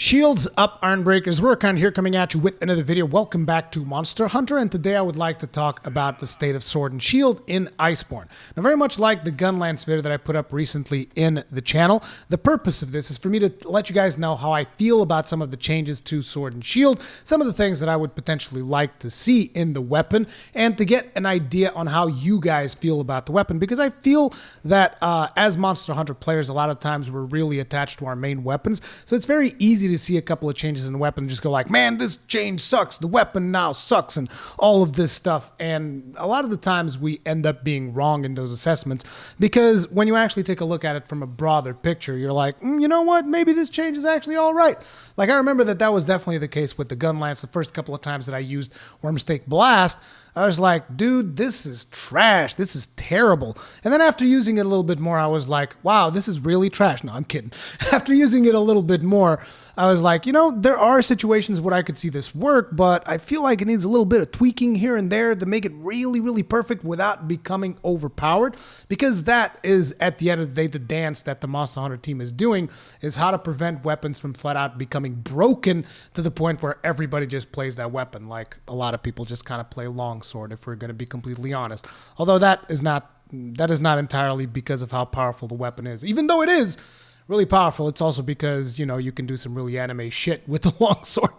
Shields up, Iron Breakers. We're kind of here coming at you with another video. Welcome back to Monster Hunter, and today I would like to talk about the state of Sword and Shield in Iceborne. Now, very much like the Gunlance video that I put up recently in the channel, the purpose of this is for me to let you guys know how I feel about some of the changes to Sword and Shield, some of the things that I would potentially like to see in the weapon, and to get an idea on how you guys feel about the weapon, because I feel that as Monster Hunter players, a lot of times we're really attached to our main weapons, so it's very easy to see a couple of changes in the weapon and just go like, man, this change sucks, the weapon now sucks, and all of this stuff. And a lot of the times we end up being wrong in those assessments, because when you actually take a look at it from a broader picture, you're like, you know what, maybe this change is actually all right. Like, I remember that was definitely the case with the Gunlance. The first couple of times that I used Wormstake Blast, I was like, dude, this is trash. This is terrible. And then after using it a little bit more, I was like, wow, this is really trash. No, I'm kidding. After using it a little bit more, I was like, you know, there are situations where I could see this work, but I feel like it needs a little bit of tweaking here and there to make it really, really perfect without becoming overpowered. Because that is, at the end of the day, the dance that the Monster Hunter team is doing, is how to prevent weapons from flat out becoming broken to the point where everybody just plays that weapon. Like, a lot of people just kind of play longsword, if we're going to be completely honest. Although that is not entirely because of how powerful the weapon is. Even though it is really powerful, it's also because, you know, you can do some really anime shit with the longsword.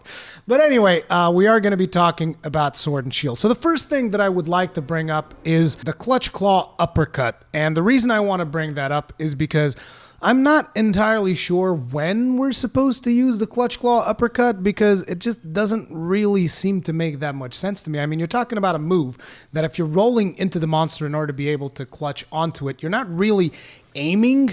But anyway, we are going to be talking about Sword and Shield. So the first thing that I would like to bring up is the Clutch Claw Uppercut. And the reason I want to bring that up is because I'm not entirely sure when we're supposed to use the Clutch Claw Uppercut, because it just doesn't really seem to make that much sense to me. I mean, you're talking about a move that if you're rolling into the monster in order to be able to clutch onto it, you're not really aiming,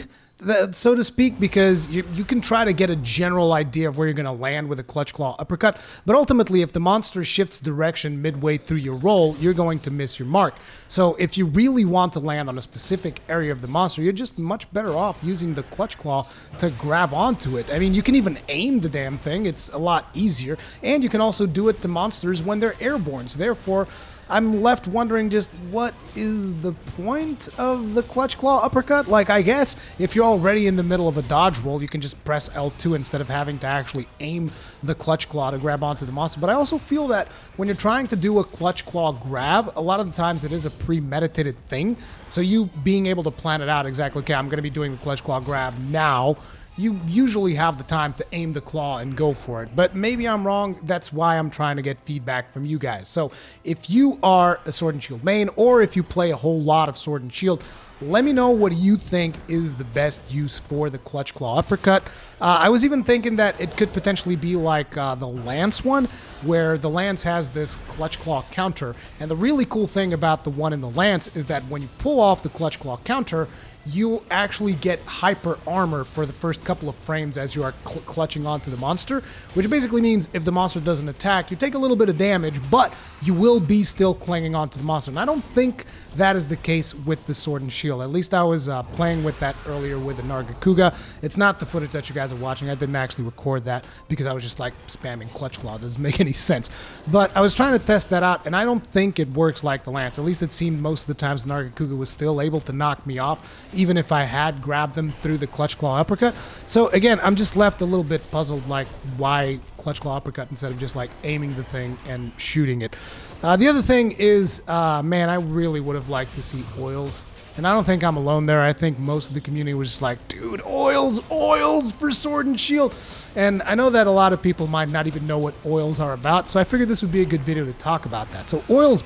so to speak, because you can try to get a general idea of where you're going to land with a Clutch Claw Uppercut, but ultimately if the monster shifts direction midway through your roll, you're going to miss your mark. So if you really want to land on a specific area of the monster, you're just much better off using the Clutch Claw to grab onto it. I mean, you can even aim the damn thing, it's a lot easier, and you can also do it to monsters when they're airborne, so therefore I'm left wondering just what is the point of the Clutch Claw Uppercut? Like, I guess if you're already in the middle of a dodge roll, you can just press L2 instead of having to actually aim the Clutch Claw to grab onto the monster. But I also feel that when you're trying to do a Clutch Claw grab, a lot of the times it is a premeditated thing. So you being able to plan it out exactly, okay, I'm going to be doing the Clutch Claw grab now, you usually have the time to aim the claw and go for it. But maybe I'm wrong. That's why I'm trying to get feedback from you guys. So if you are a Sword and Shield main, or if you play a whole lot of Sword and Shield, let me know what you think is the best use for the Clutch Claw Uppercut. I was even thinking that it could potentially be like the Lance one, where the Lance has this Clutch Claw counter. And the really cool thing about the one in the Lance is that when you pull off the Clutch Claw counter, you actually get hyper armor for the first couple of frames as you are clutching onto the monster, which basically means if the monster doesn't attack, you take a little bit of damage, but you will be still clinging onto the monster. And I don't think that is the case with the Sword and Shield. At least I was playing with that earlier with the Nargacuga. It's not the footage that you guys are watching. I didn't actually record that because I was just like spamming Clutch Claw. It doesn't make any sense. But I was trying to test that out, and I don't think it works like the Lance. At least it seemed most of the times the Nargacuga was still able to knock me off, even if I had grabbed them through the Clutch Claw Uppercut. So again, I'm just left a little bit puzzled, like, why Clutch Claw Uppercut instead of just like aiming the thing and shooting it. The other thing is, man, I really would have liked to see oils. And I don't think I'm alone there. I think most of the community was just like, dude, oils for Sword and Shield. And I know that a lot of people might not even know what oils are about, so I figured this would be a good video to talk about that. So oils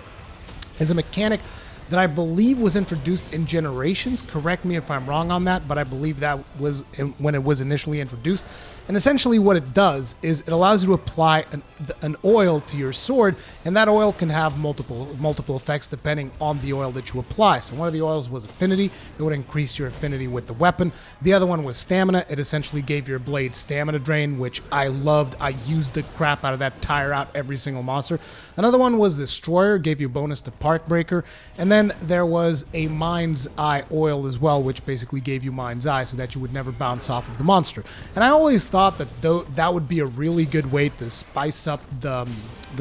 is a mechanic that I believe was introduced in Generations. Correct me if I'm wrong on that, but I believe that was when it was initially introduced. And essentially what it does is it allows you to apply an oil to your sword, and that oil can have multiple effects depending on the oil that you apply. So one of the oils was affinity. It would increase your affinity with the weapon. The other one was stamina. It essentially gave your blade stamina drain, which I loved. I used the crap out of that, tire out every single monster. Another one was Destroyer, gave you a bonus to Part Breaker. And then there was a Mind's Eye oil as well, which basically gave you Mind's Eye so that you would never bounce off of the monster. And I always thought that that would be a really good way to spice up the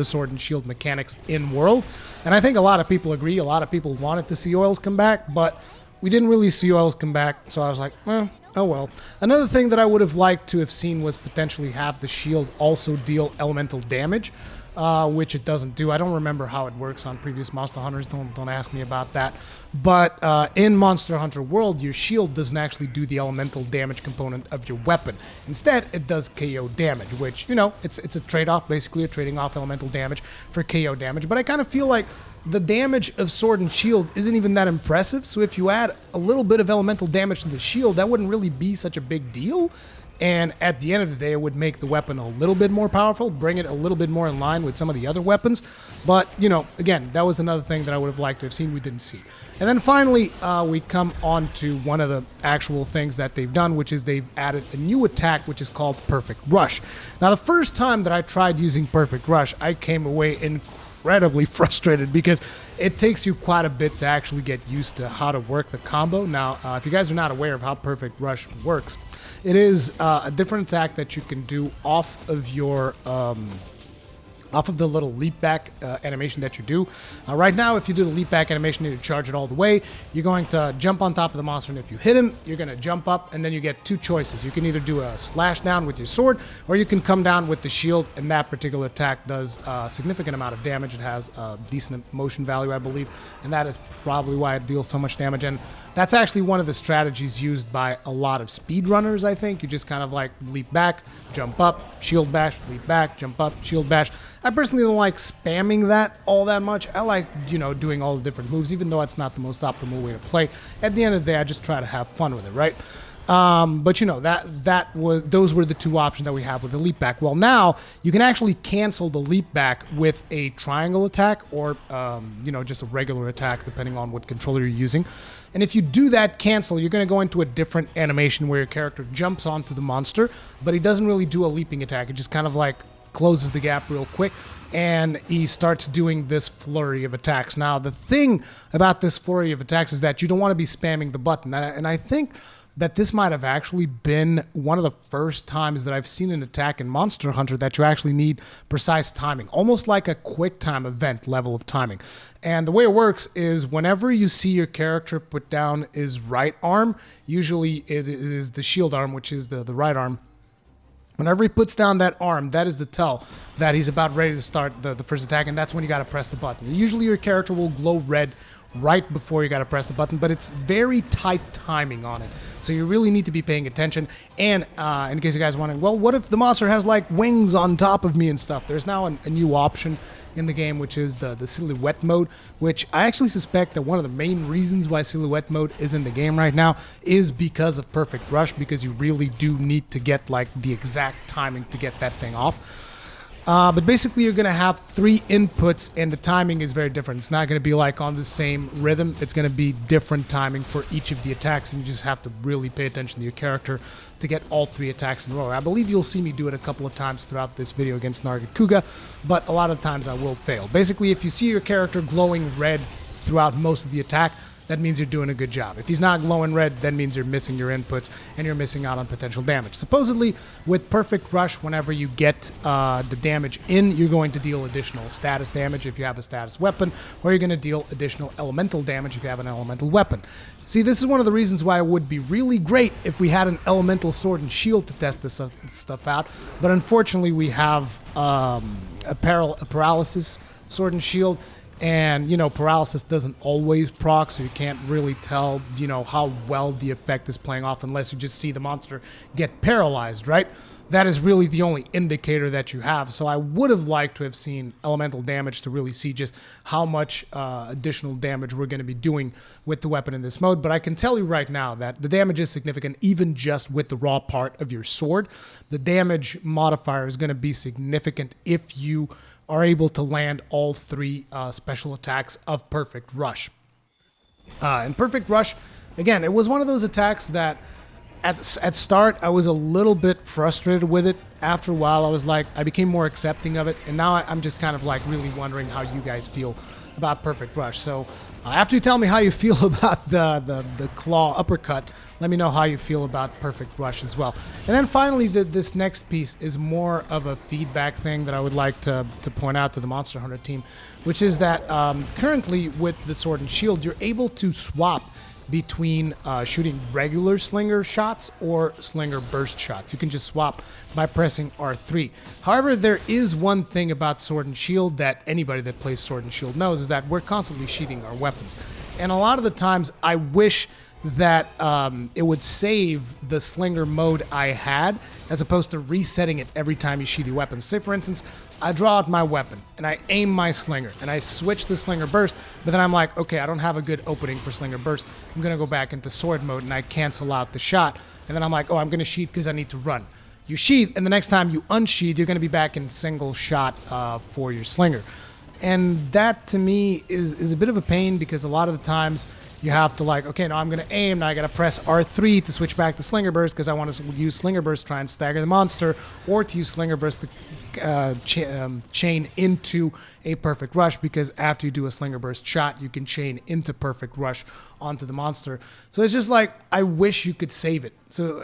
Sword and Shield mechanics in world. And I think a lot of people agree. A lot of people wanted to see oils come back, but we didn't really see oils come back. So I was like, Oh well. Another thing that I would have liked to have seen was potentially have the shield also deal elemental damage, which it doesn't do. I don't remember how it works on previous Monster Hunters. Don't ask me about that. But in Monster Hunter World, your shield doesn't actually do the elemental damage component of your weapon. Instead, it does KO damage, which, you know, it's a trade-off, basically you're trading off elemental damage for KO damage. But I kind of feel like the damage of Sword and Shield isn't even that impressive, so if you add a little bit of elemental damage to the shield, that wouldn't really be such a big deal. And at the end of the day, it would make the weapon a little bit more powerful, bring it a little bit more in line with some of the other weapons. But, you know, again, that was another thing that I would have liked to have seen we didn't see. And then finally, we come on to one of the actual things that they've done, which is they've added a new attack, which is called Perfect Rush. Now, the first time that I tried using Perfect Rush, I came away incredibly frustrated because it takes you quite a bit to actually get used to how to work the combo. Now, if you guys are not aware of how Perfect Rush works, it is a different attack that you can do off of your off of the little leap back animation that you do. Right now, if you do the leap back animation and you charge it all the way, you're going to jump on top of the monster, and if you hit him, you're going to jump up, and then you get two choices. You can either do a slash down with your sword, or you can come down with the shield, and that particular attack does a significant amount of damage. It has a decent motion value, I believe, and that is probably why it deals so much damage. And that's actually one of the strategies used by a lot of speedrunners, I think. You just kind of like leap back, jump up, shield bash, leap back, jump up, shield bash. I personally don't like spamming that all that much. I like, you know, doing all the different moves, even though it's not the most optimal way to play. At the end of the day, I just try to have fun with it, right? But you know, those were the two options that we have with the leap back. Well, now you can actually cancel the leap back with a triangle attack or you know, just a regular attack depending on what controller you're using. And if you do that cancel, you're going to go into a different animation where your character jumps onto the monster, but he doesn't really do a leaping attack. It just kind of like closes the gap real quick, and he starts doing this flurry of attacks. Now, the thing about this flurry of attacks is that you don't want to be spamming the button, and I think that this might have actually been one of the first times that I've seen an attack in Monster Hunter that you actually need precise timing, almost like a quick time event level of timing. And the way it works is whenever you see your character put down his right arm, usually it is the shield arm, which is the right arm. Whenever he puts down that arm, that is the tell that he's about ready to start the first attack, and that's when you got to press the button. Usually your character will glow red right before you got to press the button, but it's very tight timing on it. So you really need to be paying attention. And in case you guys are wondering, well, what if the monster has like wings on top of me and stuff? There's now a new option in the game, which is the silhouette mode, which I actually suspect that one of the main reasons why silhouette mode is in the game right now is because of Perfect Rush, because you really do need to get like the exact timing to get that thing off. But basically you're going to have 3 inputs, and the timing is very different. It's not going to be like on the same rhythm. It's going to be different timing for each of the attacks, and you just have to really pay attention to your character to get all 3 attacks in a row. I believe you'll see me do it a couple of times throughout this video against Nargit Kuga, but a lot of times I will fail. Basically, if you see your character glowing red throughout most of the attack, that means you're doing a good job. If he's not glowing red, that means you're missing your inputs and you're missing out on potential damage. Supposedly, with Perfect Rush, whenever you get the damage in, you're going to deal additional status damage if you have a status weapon, or you're going to deal additional elemental damage if you have an elemental weapon. See, this is one of the reasons why it would be really great if we had an elemental sword and shield to test this stuff out, but unfortunately we have a paralysis sword and shield. And, you know, paralysis doesn't always proc, so you can't really tell, you know, how well the effect is playing off unless you just see the monster get paralyzed, right? That is really the only indicator that you have. So I would have liked to have seen elemental damage to really see just how much additional damage we're going to be doing with the weapon in this mode. But I can tell you right now that the damage is significant even just with the raw part of your sword. The damage modifier is going to be significant if you are able to land all 3 special attacks of Perfect Rush. And Perfect Rush, again, it was one of those attacks that at start I was a little bit frustrated with it. After a while I became more accepting of it, and now I'm just kind of like really wondering how you guys feel about Perfect Rush. So after you tell me how you feel about the claw uppercut, let me know how you feel about Perfect Rush as well. And then finally, this next piece is more of a feedback thing that I would like to point out to the Monster Hunter team, which is that currently with the Sword and Shield, you're able to swap between shooting regular Slinger shots or Slinger burst shots. You can just swap by pressing R3. However, there is one thing about Sword and Shield that anybody that plays Sword and Shield knows, is that we're constantly sheathing our weapons. And a lot of the times I wish that it would save the Slinger mode I had, as opposed to resetting it every time you sheath your weapons. Say, for instance, I draw out my weapon, and I aim my Slinger, and I switch the Slinger Burst, but then I'm like, okay, I don't have a good opening for Slinger Burst. I'm going to go back into Sword mode, and I cancel out the shot. And then I'm like, oh, I'm going to sheath because I need to run. You sheath, and the next time you unsheath, you're going to be back in single shot for your Slinger. And that, to me, is a bit of a pain, because a lot of the times you have to, like, okay, now I'm going to aim, now I got to press R3 to switch back to Slinger Burst because I want to use Slinger Burst to try and stagger the monster, or to use Slinger Burst to chain into a Perfect Rush, because after you do a Slinger Burst shot, you can chain into Perfect Rush onto the monster. So it's just like, I wish you could save it. So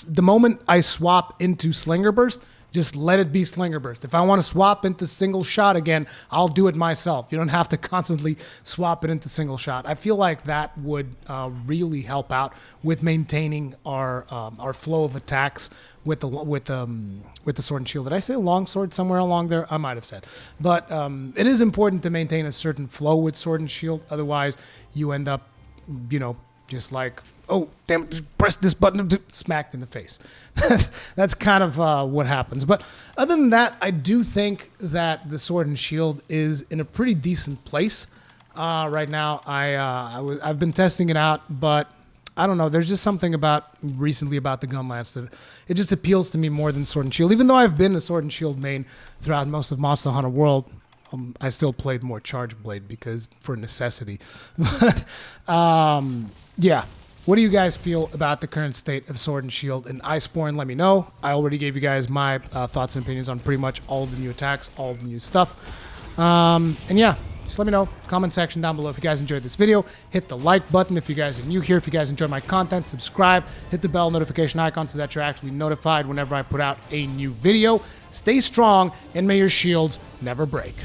the moment I swap into Slinger Burst, just let it be Slinger Burst. If I want to swap into single shot again, I'll do it myself. You don't have to constantly swap it into single shot. I feel like that would really help out with maintaining our flow of attacks with the Sword and Shield. Did I say long sword somewhere along there? I might have said. But it is important to maintain a certain flow with Sword and Shield. Otherwise, you end up, you know, just like, oh, damn, just press this button, smacked in the face. That's kind of what happens. But other than that, I do think that the Sword and Shield is in a pretty decent place right now. I've been testing it out, but I don't know. There's just something recently about the Gunlance that it just appeals to me more than Sword and Shield. Even though I've been a Sword and Shield main throughout most of Monster Hunter World, I still played more Charge Blade because for necessity. But yeah. What do you guys feel about the current state of Sword and Shield in Iceborne? Let me know. I already gave you guys my thoughts and opinions on pretty much all of the new attacks, all of the new stuff. And yeah, just let me know. Comment section down below if you guys enjoyed this video. Hit the like button if you guys are new here. If you guys enjoy my content, subscribe. Hit the bell notification icon so that you're actually notified whenever I put out a new video. Stay strong, and may your shields never break.